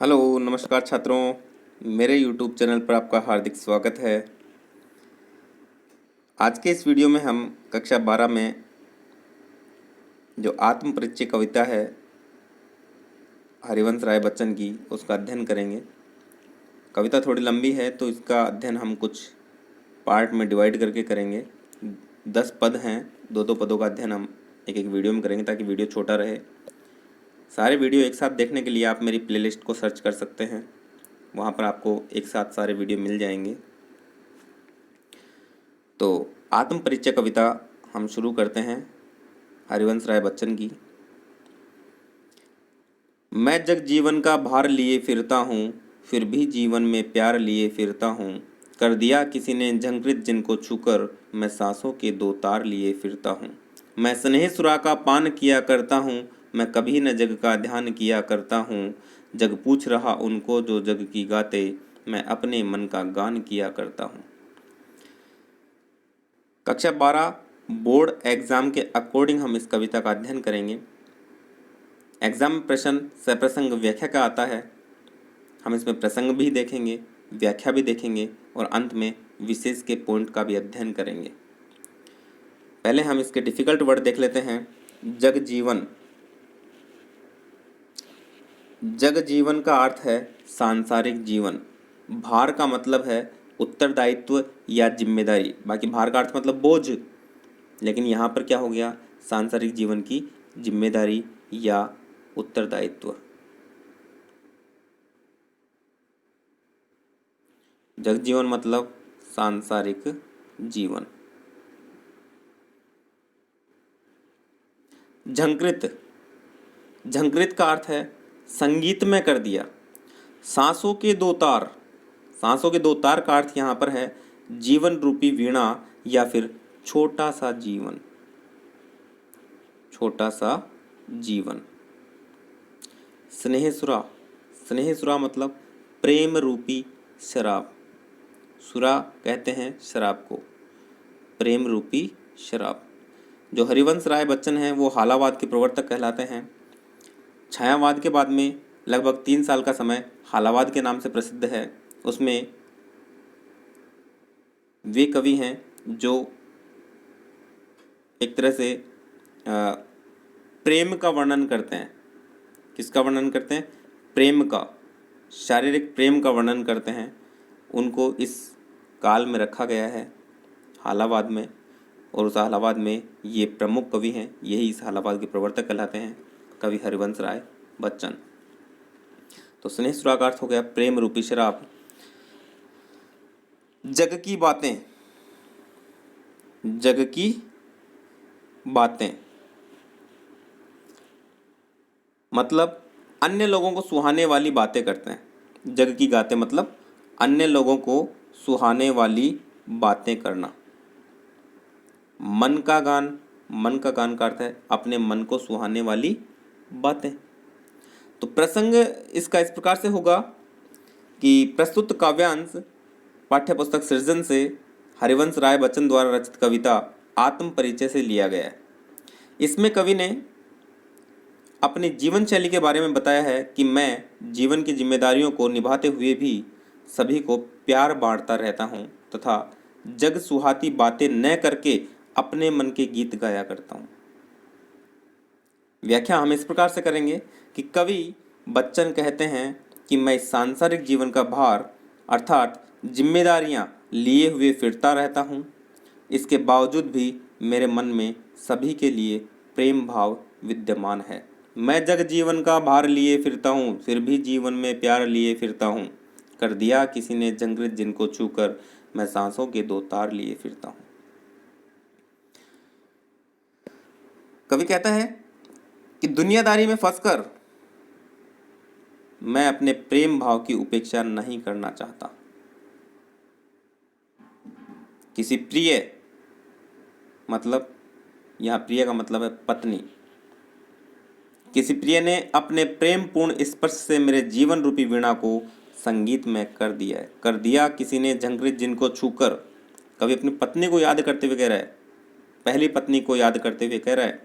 Hello नमस्कार छात्रों, मेरे यूट्यूब चैनल पर आपका हार्दिक स्वागत है। आज के इस वीडियो में हम कक्षा 12 में जो आत्म परिचय कविता है हरिवंश राय बच्चन की, उसका अध्ययन करेंगे। कविता थोड़ी लंबी है तो इसका अध्ययन हम कुछ पार्ट में डिवाइड करके करेंगे। 10 पद हैं, दो दो पदों का अध्ययन हम एक एक वीडियो में करेंगे ताकि वीडियो छोटा रहे। सारे वीडियो एक साथ देखने के लिए आप मेरी प्लेलिस्ट को सर्च कर सकते हैं, वहाँ पर आपको एक साथ सारे वीडियो मिल जाएंगे। तो आत्म परिचय कविता हम शुरू करते हैं हरिवंश राय बच्चन की। मैं जग जीवन का भार लिए फिरता हूँ, फिर भी जीवन में प्यार लिए फिरता हूँ। कर दिया किसी ने झंकृत जिनको छूकर, मैं सांसों के दो तार लिए फिरता हूँ। मैं स्नेह सुरा का पान किया करता हूँ, मैं कभी न जग का ध्यान किया करता हूँ। जग पूछ रहा उनको जो जग की गाते, मैं अपने मन का गान किया करता हूँ। कक्षा 12 बोर्ड एग्जाम के अकॉर्डिंग हम इस कविता का अध्ययन करेंगे। एग्जाम में प्रश्न सप्रसंग व्याख्या का आता है। हम इसमें प्रसंग भी देखेंगे, व्याख्या भी देखेंगे और अंत में विशेष के पॉइंट का भी अध्ययन करेंगे। पहले हम इसके डिफिकल्ट वर्ड देख लेते हैं। जग जीवन। जग जीवन का अर्थ है सांसारिक जीवन। भार का मतलब है उत्तरदायित्व या जिम्मेदारी। बाकी भार का अर्थ मतलब बोझ, लेकिन यहाँ पर क्या हो गया, सांसारिक जीवन की जिम्मेदारी या उत्तरदायित्व। जगजीवन मतलब सांसारिक जीवन। झंकृत। झंकृत का अर्थ है संगीत में कर दिया। सांसों के दो तार। सांसों के दो तार का अर्थ यहाँ पर है जीवन रूपी वीणा या फिर छोटा सा जीवन। छोटा सा जीवन। स्नेहसुरा। स्नेहसुरा मतलब प्रेम रूपी शराब। सुरा कहते हैं शराब को, प्रेम रूपी शराब। जो हरिवंश राय बच्चन हैं वो हालावाद के प्रवर्तक कहलाते हैं। छायावाद के बाद में लगभग 3 साल का समय हालावाद के नाम से प्रसिद्ध है। उसमें वे कवि हैं जो एक तरह से प्रेम का वर्णन करते हैं। किसका वर्णन करते हैं? प्रेम का, शारीरिक प्रेम का वर्णन करते हैं। उनको इस काल में रखा गया है हालावाद में, और उस हालावाद में ये प्रमुख कवि हैं। यही इस हालावाद के प्रवर्तक कहलाते हैं, कवि हरिवंश राय बच्चन। तो स्नेहसुरा का अर्थ हो गया प्रेम रूपी शराब। जग की बातें। जग की बातें मतलब अन्य लोगों को सुहाने वाली बातें करते हैं। जग की गाते मतलब अन्य लोगों को सुहाने वाली बातें करना। मन का गान। मन का गान का अर्थ है अपने मन को सुहाने वाली बातें। तो प्रसंग इसका इस प्रकार से होगा कि प्रस्तुत काव्यांश पाठ्य पुस्तक सृजन से हरिवंश राय बच्चन द्वारा रचित कविता आत्म परिचय से लिया गया है। इसमें कवि ने अपनी जीवन शैली के बारे में बताया है कि मैं जीवन की जिम्मेदारियों को निभाते हुए भी सभी को प्यार बांटता रहता हूँ तथा जग सुहाती बातें न करके अपने मन के गीत गाया करता हूँ। व्याख्या हम इस प्रकार से करेंगे कि कवि बच्चन कहते हैं कि मैं सांसारिक जीवन का भार अर्थात जिम्मेदारियां लिए हुए फिरता रहता हूँ। इसके बावजूद भी मेरे मन में सभी के लिए प्रेम भाव विद्यमान है। मैं जग जीवन का भार लिए फिरता हूँ, फिर भी जीवन में प्यार लिए फिरता हूँ। कर दिया किसी ने झंकृत जिनको छूकर, मैं सांसों के दो तार लिए फिरता हूँ। कवि कहता है कि दुनियादारी में फंसकर मैं अपने प्रेम भाव की उपेक्षा नहीं करना चाहता। किसी प्रिय, मतलब यहाँ प्रिय का मतलब है पत्नी। किसी प्रिय ने अपने प्रेम पूर्ण स्पर्श से मेरे जीवन रूपी वीणा को संगीत में कर दिया है। कर दिया किसी ने झंकृत जिनको छूकर। कभी अपनी पत्नी को याद करते हुए कह रहा है, पहली पत्नी को याद करते हुए कह रहा है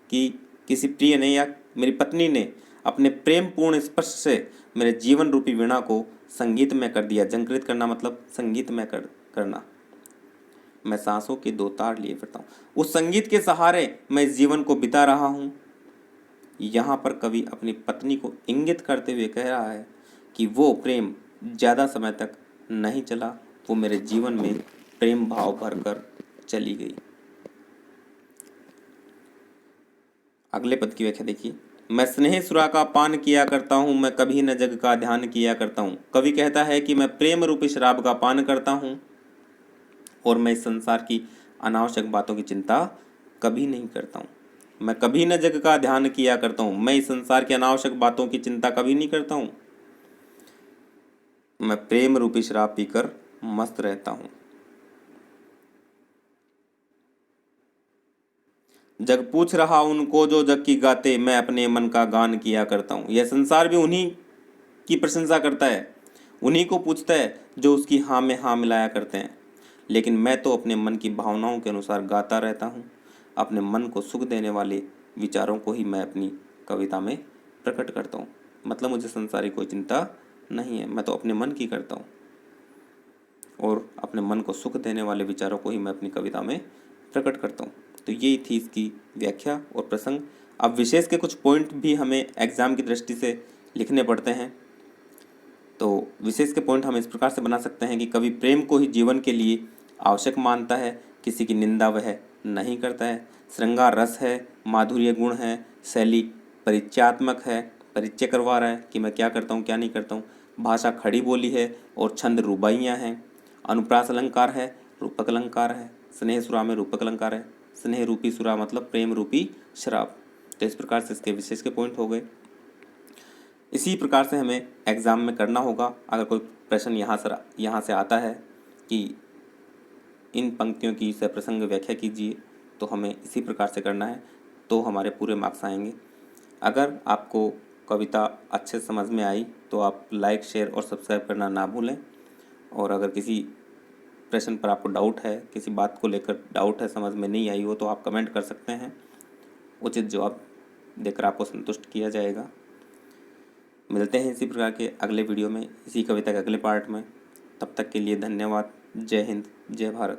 कि किसी प्रिय ने या मेरी पत्नी ने अपने प्रेम पूर्ण स्पर्श से मेरे जीवन रूपी वीणा को संगीत में कर दिया। झंकृत करना मतलब संगीत में करना। मैं सांसों के दो तार लिए फिरता हूँ। उस संगीत के सहारे मैं इस जीवन को बिता रहा हूँ। यहाँ पर कवि अपनी पत्नी को इंगित करते हुए कह रहा है कि वो प्रेम ज़्यादा समय तक नहीं चला, वो मेरे जीवन में प्रेम भाव भरकर चली गई। अगले पद की व्याख्या देखिए। मैं स्नेह सुरा का पान किया करता हूँ, मैं कभी न जग का ध्यान किया करता हूँ। कवि कहता है कि मैं प्रेम रूपी शराब का पान करता हूँ और मैं इस संसार की अनावश्यक बातों की चिंता कभी नहीं करता हूँ। मैं कभी न जग का ध्यान किया करता हूँ, मैं इस संसार की अनावश्यक बातों की चिंता कभी नहीं करता हूँ। मैं प्रेम रूपी शराब पीकर मस्त रहता हूँ। जग पूछ रहा उनको जो जग की गाते, मैं अपने मन का गान किया करता हूँ। यह संसार भी उन्हीं की प्रशंसा करता है, उन्हीं को पूछता है जो उसकी हाँ में हाँ मिलाया करते हैं, लेकिन मैं तो अपने मन की भावनाओं के अनुसार गाता रहता हूँ। अपने मन को सुख देने वाले विचारों को ही मैं अपनी कविता में प्रकट करता हूँ। मतलब मुझे संसारी कोई चिंता नहीं है, मैं तो अपने मन की करता हूँ और अपने मन को सुख देने वाले विचारों को ही मैं अपनी कविता में प्रकट करता हूँ। तो ये थी इसकी व्याख्या और प्रसंग। अब विशेष के कुछ पॉइंट भी हमें एग्जाम की दृष्टि से लिखने पड़ते हैं। तो विशेष के पॉइंट हम इस प्रकार से बना सकते हैं कि कवि प्रेम को ही जीवन के लिए आवश्यक मानता है, किसी की निंदा वह नहीं करता है। श्रृंगार रस है, माधुर्य गुण है, शैली परिचयात्मक है, परिचय करवा रहा है कि मैं क्या करता हूँ क्या नहीं करता हूँ। भाषा खड़ी बोली है और छंद रुबाइयाँ हैं। अनुप्रास अलंकार है, रूपक अलंकार है। स्नेह सुरा में रूपक अलंकार है। स्नेह रूपी सुरा मतलब प्रेम रूपी शराब। तो इस प्रकार से इसके विशेष के पॉइंट हो गए। इसी प्रकार से हमें एग्ज़ाम में करना होगा। अगर कोई प्रश्न यहाँ से आता है कि इन पंक्तियों की सप्रसंग व्याख्या कीजिए, तो हमें इसी प्रकार से करना है, तो हमारे पूरे मार्क्स आएंगे। अगर आपको कविता अच्छे समझ में आई तो आप लाइक, शेयर और सब्सक्राइब करना ना भूलें। और अगर किसी प्रश्न पर आपको डाउट है, किसी बात को लेकर डाउट है, समझ में नहीं आई हो, तो आप कमेंट कर सकते हैं। उचित जवाब देकर आपको संतुष्ट किया जाएगा। मिलते हैं इसी प्रकार के अगले वीडियो में, इसी कविता के अगले पार्ट में। तब तक के लिए धन्यवाद। जय हिंद, जय भारत।